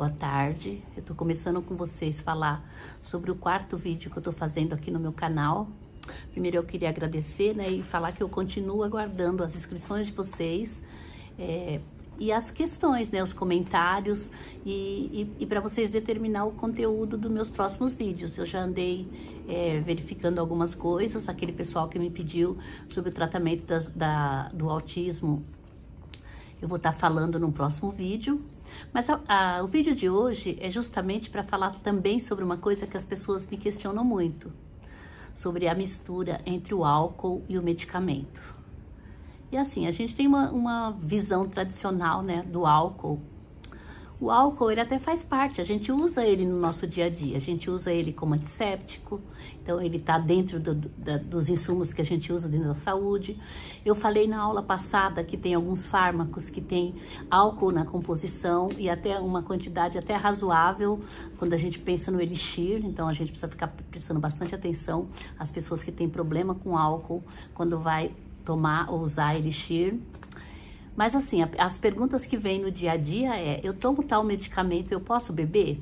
Boa tarde, eu tô começando com vocês falar sobre o quarto vídeo que eu tô fazendo aqui no meu canal. Primeiro eu queria agradecer, né, e falar que eu continuo aguardando as inscrições de vocês e as questões, né, os comentários e para vocês determinar o conteúdo dos meus próximos vídeos. Eu já andei verificando algumas coisas, aquele pessoal que me pediu sobre o tratamento do autismo, eu vou estar falando no próximo vídeo. Mas o vídeo de hoje é justamente para falar também sobre uma coisa que as pessoas me questionam muito, sobre a mistura entre o álcool e o medicamento. E assim, a gente tem uma visão tradicional, né, do álcool. O álcool, ele até faz parte, a gente usa ele no nosso dia a dia, a gente usa ele como antisséptico, então ele tá dentro dos insumos que a gente usa dentro da saúde. Eu falei na aula passada que tem alguns fármacos que tem álcool na composição e até uma quantidade até razoável quando a gente pensa no elixir, então a gente precisa ficar prestando bastante atenção às pessoas que têm problema com álcool quando vai tomar ou usar elixir. Mas assim, as perguntas que vêm no dia a dia eu tomo tal medicamento, eu posso beber?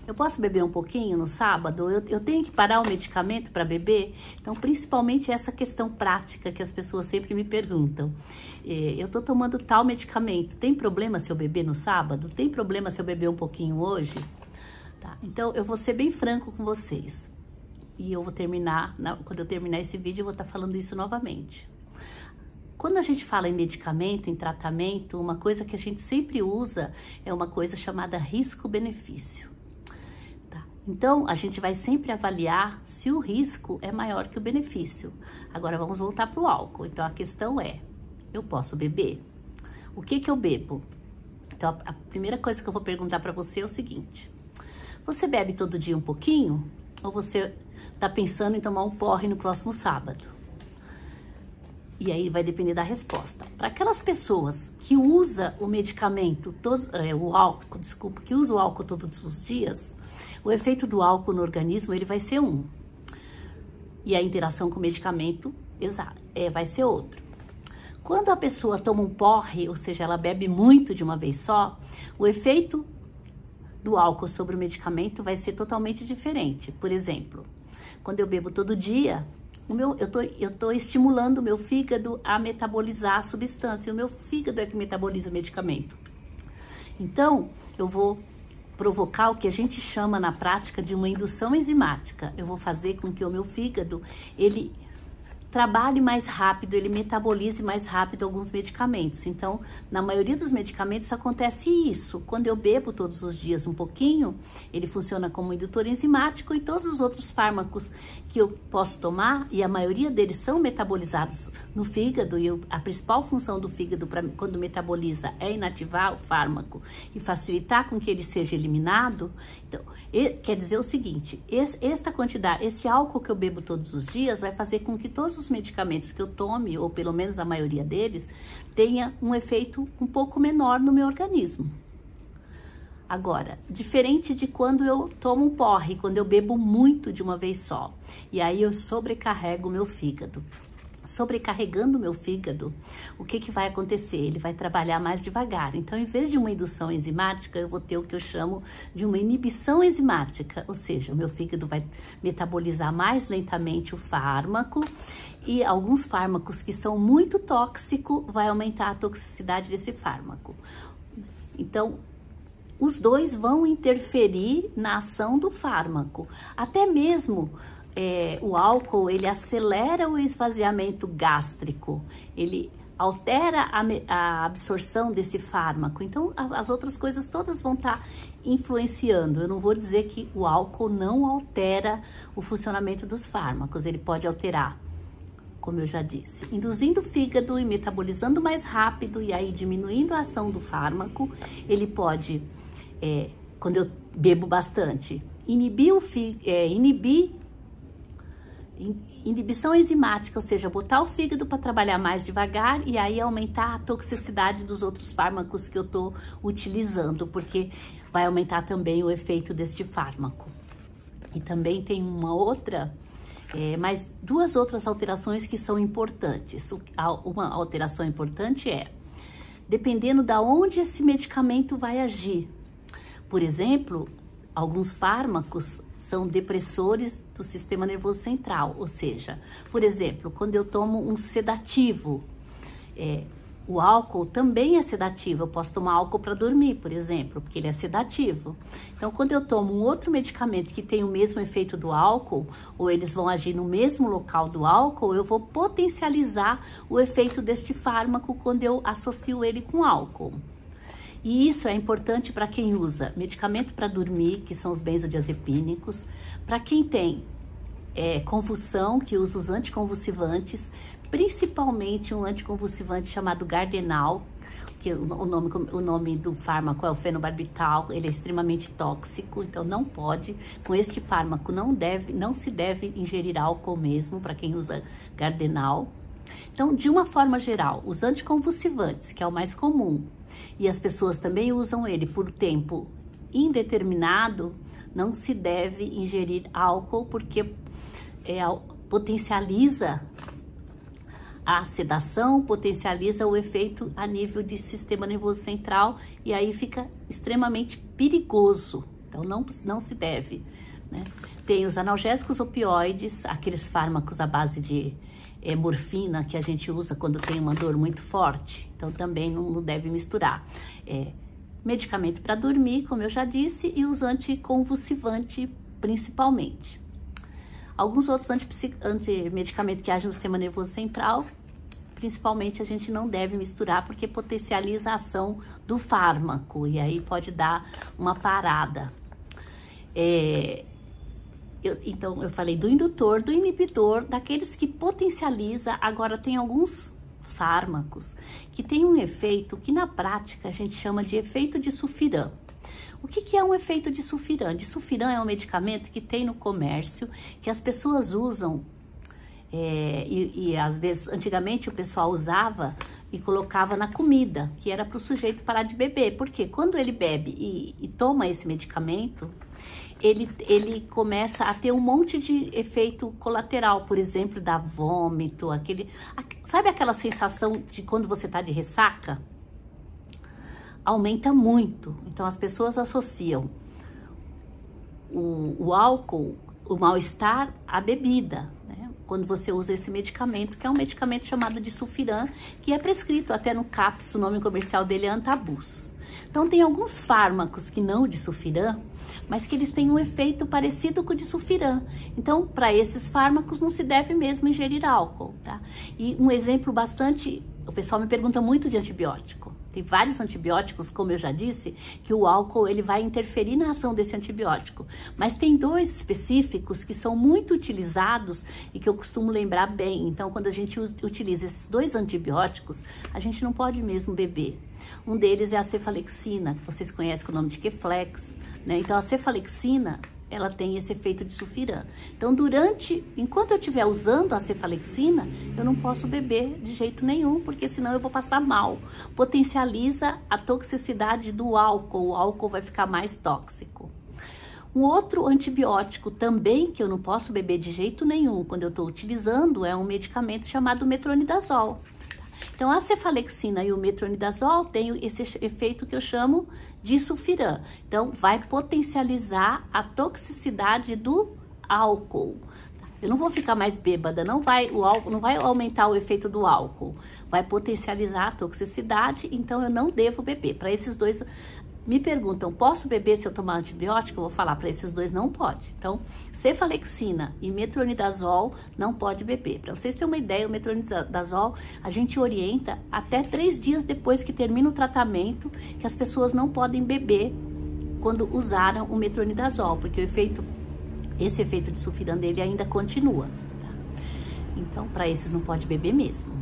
Eu posso beber um pouquinho no sábado? Eu tenho que parar o medicamento para beber? Então, principalmente essa questão prática que as pessoas sempre me perguntam. Eu tô tomando tal medicamento, tem problema se eu beber no sábado? Tem problema se eu beber um pouquinho hoje? Tá, então, eu vou ser bem franco com vocês. E eu vou terminar, quando eu terminar esse vídeo, eu vou estar falando isso novamente. Quando a gente fala em medicamento, em tratamento, uma coisa que a gente sempre usa é uma coisa chamada risco-benefício. Tá? Então, a gente vai sempre avaliar se o risco é maior que o benefício. Agora, vamos voltar para o álcool. Então, a questão é, eu posso beber? O que eu bebo? Então, a primeira coisa que eu vou perguntar para você é o seguinte. Você bebe todo dia um pouquinho? Ou você está pensando em tomar um porre no próximo sábado? E aí vai depender da resposta. Para aquelas pessoas que usam o medicamento, que usam o álcool todos os dias, o efeito do álcool no organismo ele vai ser um. E a interação com o medicamento vai ser outro. Quando a pessoa toma um porre, ou seja, ela bebe muito de uma vez só, o efeito do álcool sobre o medicamento vai ser totalmente diferente. Por exemplo, quando eu bebo todo dia, eu tô estimulando o meu fígado a metabolizar a substância. O meu fígado é que metaboliza o medicamento. Então, eu vou provocar o que a gente chama na prática de uma indução enzimática. Eu vou fazer com que o meu fígado, ele trabalhe mais rápido, ele metabolize mais rápido alguns medicamentos. Então, na maioria dos medicamentos acontece isso. Quando eu bebo todos os dias um pouquinho, ele funciona como indutor enzimático e todos os outros fármacos que eu posso tomar, e a maioria deles são metabolizados no fígado, e a principal função do fígado quando metaboliza é inativar o fármaco e facilitar com que ele seja eliminado. Então, quer dizer o seguinte, esta quantidade, esse álcool que eu bebo todos os dias vai fazer com que todos os medicamentos que eu tome, ou pelo menos a maioria deles, tenha um efeito um pouco menor no meu organismo. Agora, diferente de quando eu tomo um porre, quando eu bebo muito de uma vez só, e aí eu sobrecarrego o meu fígado. Sobrecarregando o meu fígado, o que vai acontecer? Ele vai trabalhar mais devagar. Então, em vez de uma indução enzimática, eu vou ter o que eu chamo de uma inibição enzimática, ou seja, o meu fígado vai metabolizar mais lentamente o fármaco, e alguns fármacos que são muito tóxicos vai aumentar a toxicidade desse fármaco. Então, os dois vão interferir na ação do fármaco. Até mesmo o álcool, ele acelera o esvaziamento gástrico, ele altera a absorção desse fármaco. Então, as outras coisas todas vão estar influenciando. Eu não vou dizer que o álcool não altera o funcionamento dos fármacos, ele pode alterar, como eu já disse, induzindo o fígado e metabolizando mais rápido, e aí diminuindo a ação do fármaco. Ele pode, quando eu bebo bastante, inibição enzimática, ou seja, botar o fígado para trabalhar mais devagar e aí aumentar a toxicidade dos outros fármacos que eu estou utilizando, porque vai aumentar também o efeito deste fármaco. E também tem uma outra, mas duas outras alterações que são importantes. Uma alteração importante dependendo da onde esse medicamento vai agir. Por exemplo, alguns fármacos são depressores do sistema nervoso central, ou seja, por exemplo, quando eu tomo um sedativo, o álcool também é sedativo. Eu posso tomar álcool para dormir, por exemplo, porque ele é sedativo. Então, quando eu tomo um outro medicamento que tem o mesmo efeito do álcool, ou eles vão agir no mesmo local do álcool, eu vou potencializar o efeito deste fármaco quando eu associo ele com álcool. E isso é importante para quem usa medicamento para dormir, que são os benzodiazepínicos, para quem tem convulsão, que usa os anticonvulsivantes, principalmente um anticonvulsivante chamado Gardenal, que o nome do fármaco é o fenobarbital. Ele é extremamente tóxico, então não pode, com este fármaco não se deve ingerir álcool mesmo para quem usa Gardenal. Então, de uma forma geral, os anticonvulsivantes, que é o mais comum, e as pessoas também usam ele por tempo indeterminado, não se deve ingerir álcool, porque potencializa a sedação, potencializa o efeito a nível de sistema nervoso central, e aí fica extremamente perigoso. Então, não se deve, né? Tem os analgésicos opioides, aqueles fármacos à base de morfina que a gente usa quando tem uma dor muito forte. Então, também não deve misturar. Medicamento para dormir, como eu já disse, e os anticonvulsivantes, principalmente. Alguns outros antimedicamentos que agem no sistema nervoso central, principalmente, a gente não deve misturar, porque potencializa a ação do fármaco, e aí pode dar uma parada. Então, eu falei do indutor, do inibidor, daqueles que potencializa. Agora, tem alguns fármacos que têm um efeito que, na prática, a gente chama de efeito de sulfiram. O que é um efeito de sulfiram? Disulfiram é um medicamento que tem no comércio, que as pessoas usam, e às vezes, antigamente, o pessoal usava e colocava na comida, que era para o sujeito parar de beber. Porque quando ele bebe e toma esse medicamento, ele começa a ter um monte de efeito colateral, por exemplo, dá vômito, sabe aquela sensação de quando você tá de ressaca? Aumenta muito. Então, as pessoas associam o álcool, o mal-estar, à bebida, né? Quando você usa esse medicamento, que é um medicamento chamado disulfiram, que é prescrito até no CAPS, o nome comercial dele é Antabus. Então, tem alguns fármacos que não o disulfiram, mas que eles têm um efeito parecido com o disulfiram. Então, para esses fármacos, não se deve mesmo ingerir álcool, tá? E um exemplo bastante... O pessoal me pergunta muito de antibiótico. Tem vários antibióticos, como eu já disse, que o álcool ele vai interferir na ação desse antibiótico. Mas tem dois específicos que são muito utilizados e que eu costumo lembrar bem. Então, quando a gente utiliza esses dois antibióticos, a gente não pode mesmo beber. Um deles é a cefalexina, que vocês conhecem com o nome de Keflex, né? Então, a cefalexina, ela tem esse efeito de sulfiram. Então, enquanto eu estiver usando a cefalexina, eu não posso beber de jeito nenhum, porque senão eu vou passar mal. Potencializa a toxicidade do álcool, o álcool vai ficar mais tóxico. Um outro antibiótico também que eu não posso beber de jeito nenhum quando eu estou utilizando é um medicamento chamado metronidazol. Então, a cefalexina e o metronidazol têm esse efeito que eu chamo de sulfiram. Então, vai potencializar a toxicidade do álcool. Eu não vou ficar mais bêbada, o álcool não vai aumentar o efeito do álcool. Vai potencializar a toxicidade, então eu não devo beber. Para esses dois... Me perguntam, posso beber se eu tomar antibiótico? Eu vou falar, para esses dois não pode. Então, cefalexina e metronidazol não pode beber. Para vocês terem uma ideia, o metronidazol a gente orienta até 3 dias depois que termina o tratamento, que as pessoas não podem beber quando usaram o metronidazol, porque esse efeito de sulfiram dele ainda continua. Tá? Então, para esses não pode beber mesmo.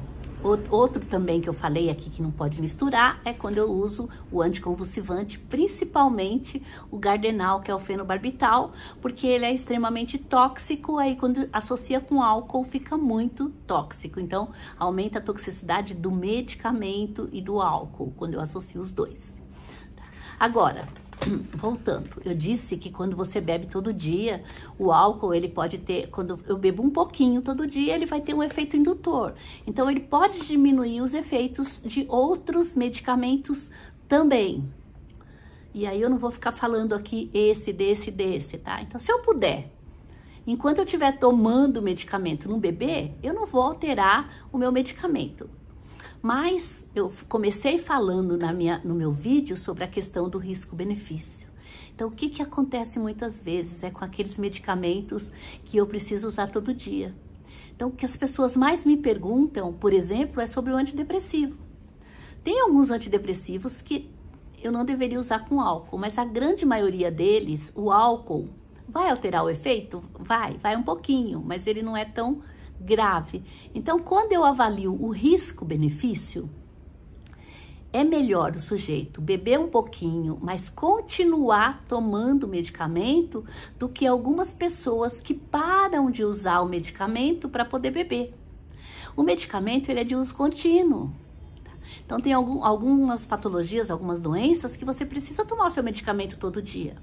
Outro também que eu falei aqui que não pode misturar é quando eu uso o anticonvulsivante, principalmente o Gardenal, que é o fenobarbital, porque ele é extremamente tóxico, aí quando associa com álcool fica muito tóxico. Então, aumenta a toxicidade do medicamento e do álcool, quando eu associo os dois. Agora, voltando, eu disse que quando você bebe todo dia, o álcool, ele pode ter, quando eu bebo um pouquinho todo dia, ele vai ter um efeito indutor. Então, ele pode diminuir os efeitos de outros medicamentos também. E aí eu não vou ficar falando aqui esse, desse, tá? Então, se eu puder, enquanto eu estiver tomando medicamento no bebê, eu não vou alterar o meu medicamento. Mas eu comecei falando no meu vídeo sobre a questão do risco-benefício. Então, o que acontece muitas vezes é com aqueles medicamentos que eu preciso usar todo dia. Então, o que as pessoas mais me perguntam, por exemplo, é sobre o antidepressivo. Tem alguns antidepressivos que eu não deveria usar com álcool, mas a grande maioria deles, o álcool vai alterar o efeito? Vai um pouquinho, mas ele não é tão grave. Então, quando eu avalio o risco-benefício, é melhor o sujeito beber um pouquinho, mas continuar tomando medicamento do que algumas pessoas que param de usar o medicamento para poder beber. O medicamento ele é de uso contínuo. Então, tem algumas patologias, algumas doenças que você precisa tomar o seu medicamento todo dia.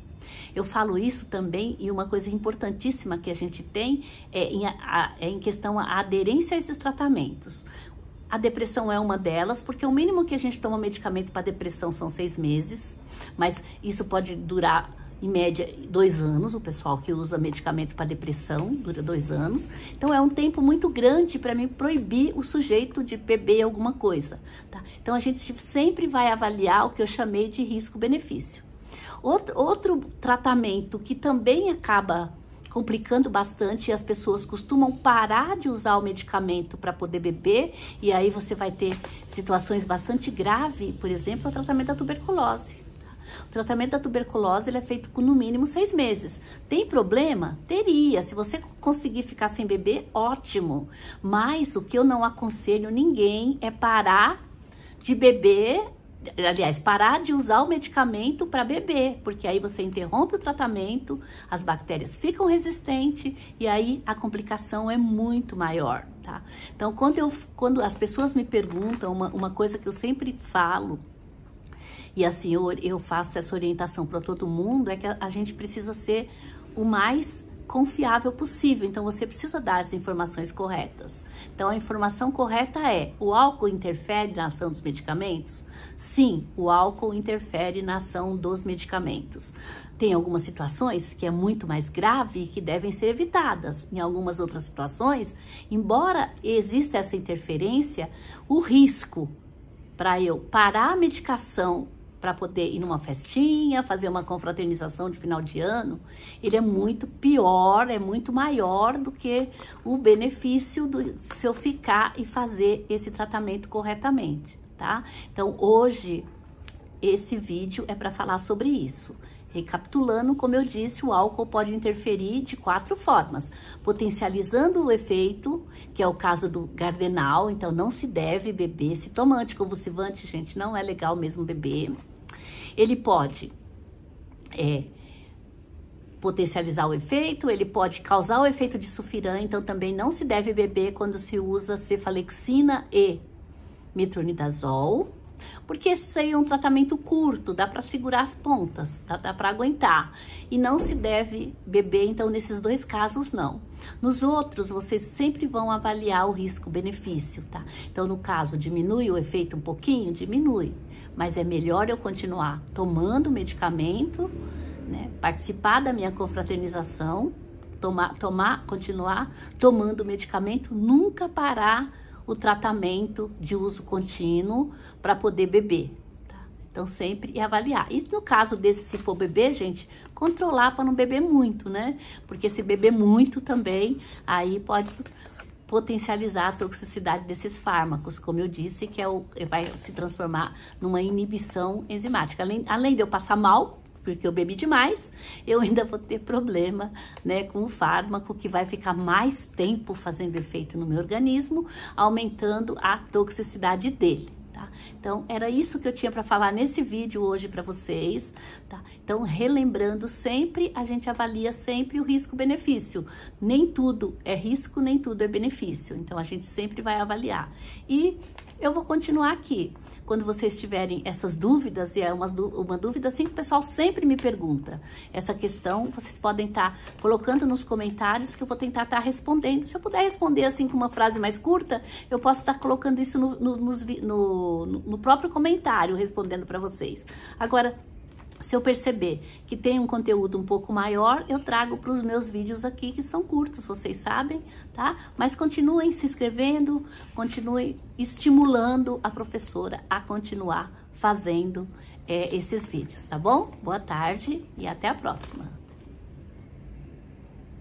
Eu falo isso também e uma coisa importantíssima que a gente tem é em questão à aderência a esses tratamentos. A depressão é uma delas, porque o mínimo que a gente toma medicamento para depressão são 6 meses, mas isso pode durar, em média, 2 anos. O pessoal que usa medicamento para depressão dura 2 anos. Então, é um tempo muito grande para mim proibir o sujeito de beber alguma coisa, tá? Então, a gente sempre vai avaliar o que eu chamei de risco-benefício. Outro tratamento que também acaba complicando bastante, e as pessoas costumam parar de usar o medicamento para poder beber, e aí você vai ter situações bastante graves, por exemplo, o tratamento da tuberculose. O tratamento da tuberculose ele é feito com no mínimo 6 meses. Tem problema? Teria. Se você conseguir ficar sem beber, ótimo. Mas o que eu não aconselho ninguém é parar de beber, aliás, parar de usar o medicamento para beber, porque aí você interrompe o tratamento, as bactérias ficam resistentes e aí a complicação é muito maior, tá? Então, quando as pessoas me perguntam, uma coisa que eu sempre falo, e assim, eu faço essa orientação para todo mundo, é que a gente precisa ser o mais confiável possível. Então, você precisa dar as informações corretas. Então, a informação correta é: o álcool interfere na ação dos medicamentos? Sim, o álcool interfere na ação dos medicamentos. Tem algumas situações que é muito mais grave e que devem ser evitadas. Em algumas outras situações, embora exista essa interferência, o risco para eu parar a medicação para poder ir numa festinha, fazer uma confraternização de final de ano, ele é muito pior, é muito maior do que o benefício se eu ficar e fazer esse tratamento corretamente, tá? Então, hoje, esse vídeo é para falar sobre isso. Recapitulando, como eu disse, o álcool pode interferir de 4 formas. Potencializando o efeito, que é o caso do Gardenal, então não se deve beber. Se toma anticonvulsivante, gente, não é legal mesmo beber. Ele pode potencializar o efeito, ele pode causar o efeito de sulfiram, então também não se deve beber quando se usa cefalexina e metronidazol, porque isso aí é um tratamento curto, dá para segurar as pontas, dá para aguentar. E não se deve beber, então, nesses 2 casos, não. Nos outros, vocês sempre vão avaliar o risco-benefício, tá? Então, no caso, diminui o efeito um pouquinho? Diminui. Mas é melhor eu continuar tomando medicamento, né? Participar da minha confraternização, continuar tomando medicamento, nunca parar o tratamento de uso contínuo para poder beber, tá? Então, sempre avaliar. E no caso desse, se for beber, gente, controlar para não beber muito, né? Porque se beber muito também, aí pode potencializar a toxicidade desses fármacos, como eu disse, que vai se transformar numa inibição enzimática. Além de eu passar mal, porque eu bebi demais, eu ainda vou ter problema, né, com o fármaco, que vai ficar mais tempo fazendo efeito no meu organismo, aumentando a toxicidade dele, tá? Então, era isso que eu tinha para falar nesse vídeo hoje para vocês, tá? Então, relembrando sempre, a gente avalia sempre o risco-benefício. Nem tudo é risco, nem tudo é benefício. Então, a gente sempre vai avaliar. E eu vou continuar aqui. Quando vocês tiverem essas dúvidas, e é uma dúvida assim que o pessoal sempre me pergunta, essa questão, vocês podem estar colocando nos comentários que eu vou tentar estar respondendo. Se eu puder responder assim com uma frase mais curta, eu posso estar colocando isso no próprio comentário, respondendo para vocês. Agora, Se eu perceber que tem um conteúdo um pouco maior, eu trago para os meus vídeos aqui, que são curtos, vocês sabem, tá? Mas continuem se inscrevendo, continuem estimulando a professora a continuar fazendo esses vídeos, tá bom? Boa tarde e até a próxima.